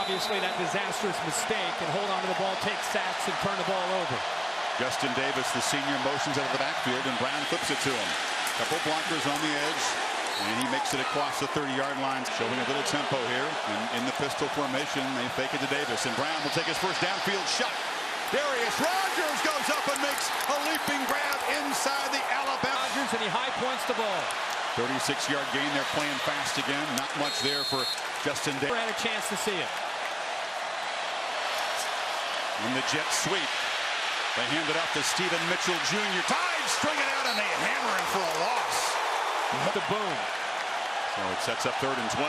obviously that disastrous mistake and hold on to the ball, take sacks, and turn the ball over. Justin Davis, the senior, motions out of the backfield, and Brown flips it to him. Couple blockers on the edge, and he makes it across the 30-yard line, showing a little tempo here. And in the pistol formation, they fake it to Davis, and Brown will take his first downfield shot. Darius Rogers goes up and makes a leaping grab inside the Alabama. Rogers, and he high points the ball. 36-yard gain. They're playing fast again. Not much there for Justin Davis. Never had a chance to see it. And the jet sweep. They hand it off to Stephen Mitchell Jr. Tide string it out, and they hammer him for a loss. The boom. So it sets up 3rd and 12.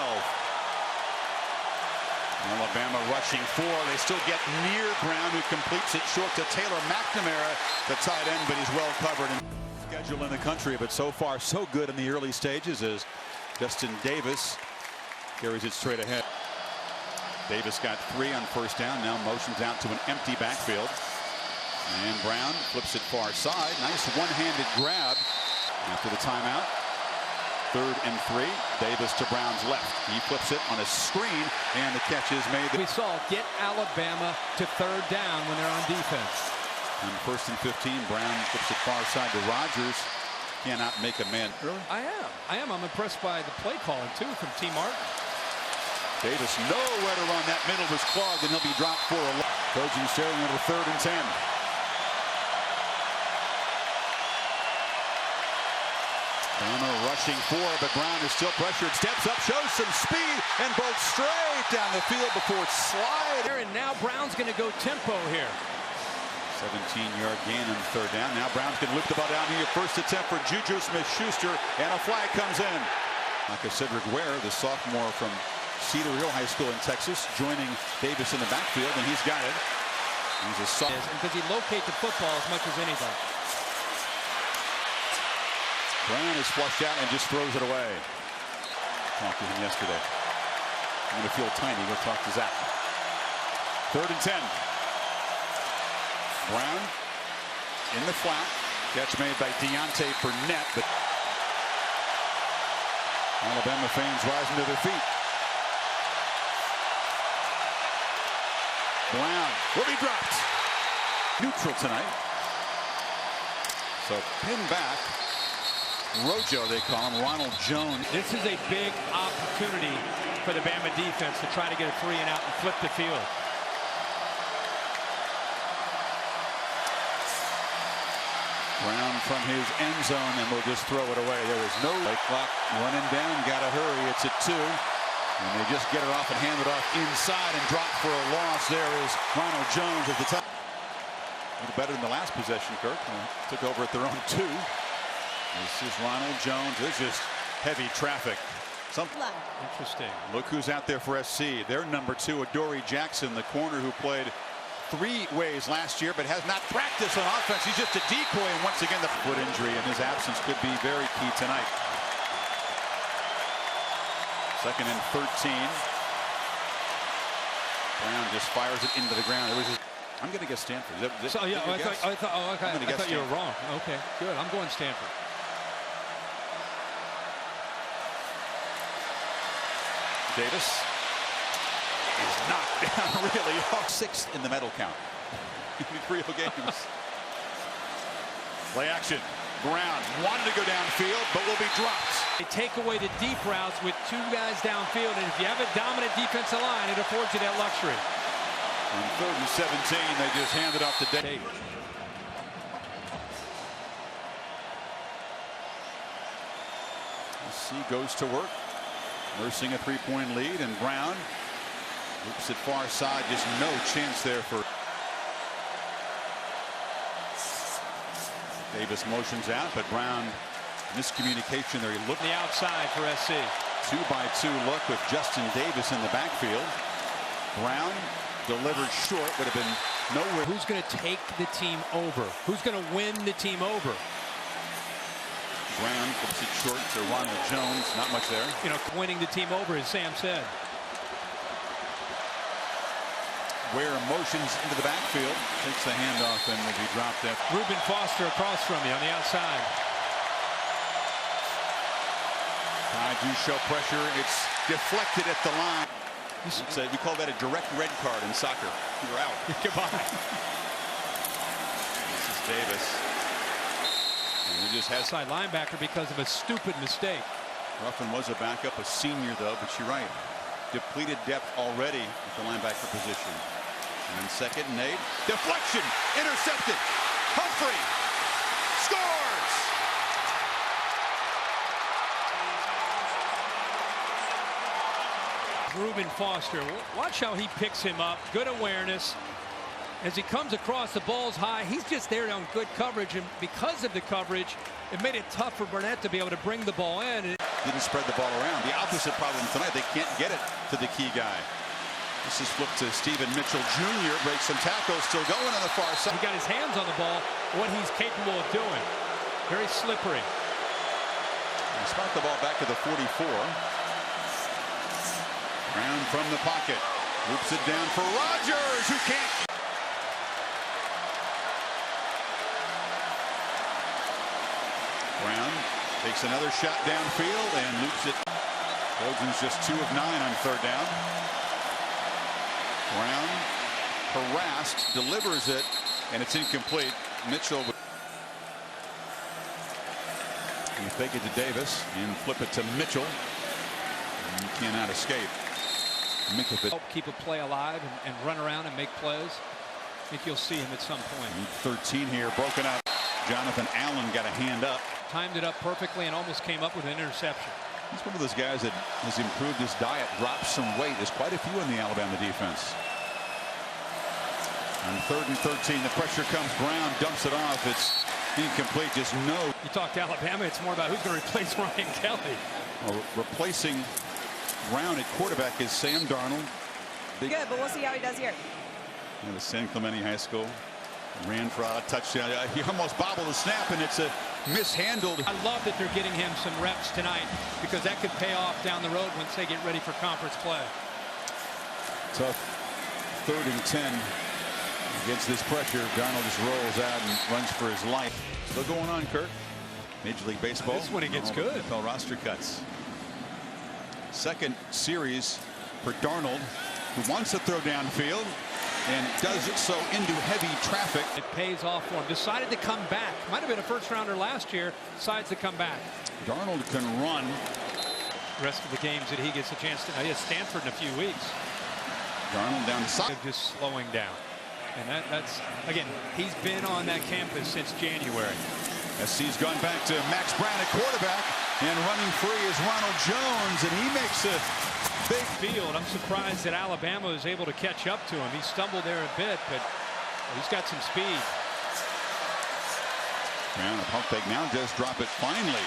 Alabama rushing 4. They still get near Brown, who completes it short to Taylor McNamara, the tight end, but he's well covered. Schedule in the country, but so far so good in the early stages as Justin Davis carries it straight ahead. Davis got 3 on first down, now motions out to an empty backfield. And Brown flips it far side. Nice one-handed grab after the timeout. 3rd and 3. Davis to Brown's left. He flips it on a screen, and the catch is made. We saw get Alabama to 3rd down when they're on defense. On 1st and 15, Brown flips it far side to Rogers. Cannot make a man. Really? I am. I'm impressed by the play calling, too, from T. Martin. Davis nowhere to run. That middle was clogged, and he'll be dropped for a loss. Trojans sailing into 3rd and 10. Bama rushing 4, but Brown is still pressured. Steps up, shows some speed, and bolts straight down the field before it's slide. And now Brown's going to go tempo here. 17-yard gain on 3rd down. Now Brown's going to loop the ball down here. First attempt for Juju Smith-Schuster, and a flag comes in. Like Cedric Ware, the sophomore from Cedar Hill High School in Texas, joining Davis in the backfield, and he's got it. He's a sophomore. Because he locates the football as much as anybody. Brown is flushed out and just throws it away. Talked to him yesterday. I'm going to feel tiny. Go talk to Zach. 3rd and 10. Brown in the flat. Catch made by Deontay Burnett, but Alabama fans rising to their feet. Brown will be dropped. Neutral tonight. So pin back. Rojo, they call him, Ronald Jones. This is a big opportunity for the Bama defense to try to get a 3 and out and flip the field. Brown from his end zone, and will just throw it away. There is no clock running down. Got to hurry. It's at 2. And they just get it off and hand it off inside and drop for a loss. There is Ronald Jones at the top. A little better than the last possession, Kirk. Took over at their own 2. This is Ronald Jones. This is heavy traffic. Interesting. Look who's out there for SC. Their number 2, Adoree Jackson, the corner who played 3 ways last year, but has not practiced on offense. He's just a decoy, and once again, the foot injury in his absence could be very key tonight. 2nd and 13. Brown just fires it into the ground. I'm going to guess Stanford. I thought you were wrong. Okay, good. I'm going Stanford. Davis is knocked down really hard. 6th in the medal count in 3 games. Play action. Brown wanted to go downfield, but will be dropped. They take away the deep routes with 2 guys downfield, and if you have a dominant defensive line, it affords you that luxury. On 3rd and 17, they just hand it off to Davis. SC goes to work, nursing a 3-point lead, and Brown loops it far side. Just no chance there for Davis. Motions out, but Brown miscommunication there. He looked the outside for SC. 2-by-2 look with Justin Davis in the backfield. Brown delivered short, would have been nowhere. Who's going to take the team over? Who's going to win the team over? Brown flips it short to Ronald Jones. Not much there. You know, winning the team over, as Sam said. Ware motions into the backfield, takes the handoff, and will be dropped at. Reuben Foster across from you on the outside. Tide do show pressure. It's deflected at the line. We call that a direct red card in soccer. You're out. Goodbye. This is Davis. And he just has Side linebacker because of a stupid mistake. Ruffin was a backup, a senior though, but you're right. Depleted depth already at the linebacker position. And 2nd and 8. Deflection. Intercepted. Humphrey scores. Reuben Foster. Watch how he picks him up. Good awareness. As he comes across, the ball's high. He's just there on good coverage, and because of the coverage, it made it tough for Burnett to be able to bring the ball in. Didn't spread the ball around. The opposite problem tonight. They can't get it to the key guy. This is flipped to Stephen Mitchell Jr. Breaks some tackles. Still going on the far side. He got his hands on the ball. What he's capable of doing. Very slippery. He spot the ball back to the 44. Brown from the pocket. Loops it down for Rodgers, who can't. Brown takes another shot downfield and loops it. Trojans just 2 of 9 on 3rd down. Brown harassed, delivers it, and it's incomplete. Mitchell. You fake it to Davis and flip it to Mitchell. And you cannot escape. Help keep a play alive and run around and make plays. I think you'll see him at some point. 13 here, broken up. Jonathan Allen got a hand up. Timed it up perfectly and almost came up with an interception. He's one of those guys that has improved his diet, dropped some weight. There's quite a few in the Alabama defense. On 3rd and 13, the pressure comes. Brown dumps it off. It's incomplete. Just no. You talk to Alabama, it's more about who's going to replace Ryan Kelly. Well, replacing Brown at quarterback is Sam Darnold. Good, but we'll see how he does here. The San Clemente High School. Ran for a touchdown. He almost bobbled the snap, and it's a mishandled. I love that they're getting him some reps tonight because that could pay off down the road once they get ready for conference play. Tough 3rd and 10 against this pressure. Darnold just rolls out and runs for his life. Still going on, Kirk. Major League Baseball. This one it gets good. NFL roster cuts. 2nd series for Darnold, who wants to throw downfield and does it so into heavy traffic. It pays off for him. Decided to come back. Might have been a 1st rounder last year. Decides to come back. Darnold can run. Rest of the games that he gets a chance to. He has Stanford in a few weeks. Darnold down the side. Just slowing down. And that's, again, he's been on that campus since January. SC's gone back to Max Brown at quarterback, and running free is Ronald Jones, and he makes a big field. I'm surprised that Alabama was able to catch up to him. He stumbled there a bit, but he's got some speed. Brown, a pump fake now does drop it finally.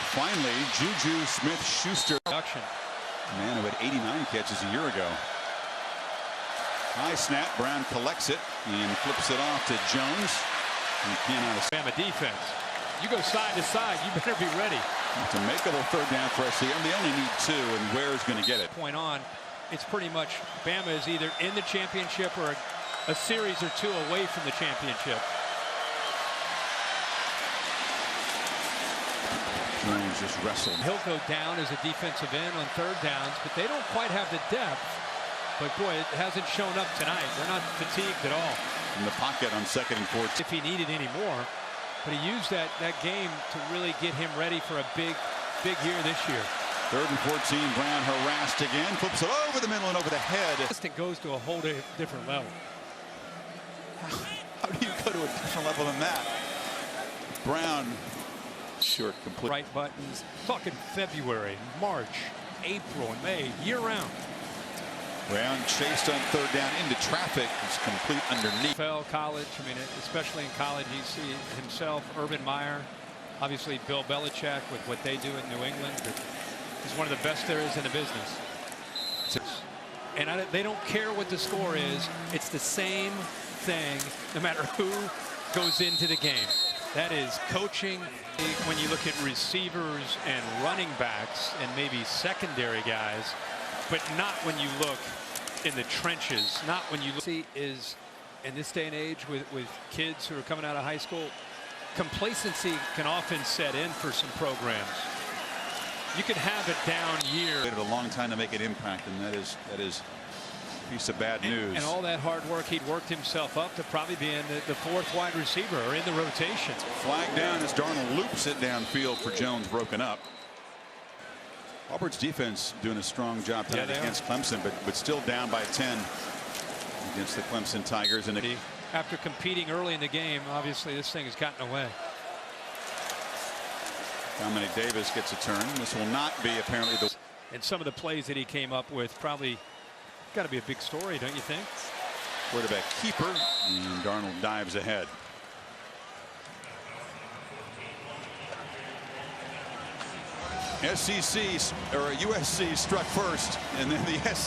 Juju Smith-Schuster. Man who had 89 catches a year ago. High snap. Brown collects it and flips it off to Jones. He cannot. Bama defense. You go side to side. You better be ready. It's a makeable 3rd down for SC, and they only need 2, and Ware's going to get it. Point on, it's pretty much Bama is either in the championship or a series or 2 away from the championship. Jones just wrestled. He'll go down as a defensive end on 3rd downs, but they don't quite have the depth. But boy, it hasn't shown up tonight. They're not fatigued at all. In the pocket on 2nd and 14. If he needed any more, but he used that game to really get him ready for a big year this year. 3rd and 14. Brown harassed again. Flips it over the middle and over the head. It goes to a whole different level. How do you go to a different level than that? Brown. Short, complete. Right buttons. Talking February, March, April, and May, year round. Brown chased on 3rd down into traffic. It's complete underneath. NFL, college. I mean, especially in college, you see himself, Urban Meyer, obviously Bill Belichick with what they do in New England. He's one of the best there is in the business. And they don't care what the score is. It's the same thing no matter who goes into the game. That is coaching. When you look at receivers and running backs and maybe secondary guys, but not when you look in the trenches, not when you look. Is in this day and age with kids who are coming out of high school, complacency can often set in for some programs. You can have a down year. It a long time to make an impact, and that is Piece of bad news. And all that hard work, he'd worked himself up to probably being the fourth wide receiver or in the rotation. Flag down as Darnold loops it downfield for Jones, broken up. Auburn's defense doing a strong job tonight against Clemson, but still down by 10 against the Clemson Tigers. And after competing early in the game, obviously this thing has gotten away. Dominic Davis gets a turn. This will not be apparently the. And some of the plays that he came up with probably got to be a big story, don't you think? Quarterback keeper, and Darnold dives ahead. SEC or USC struck first, and then the SEC.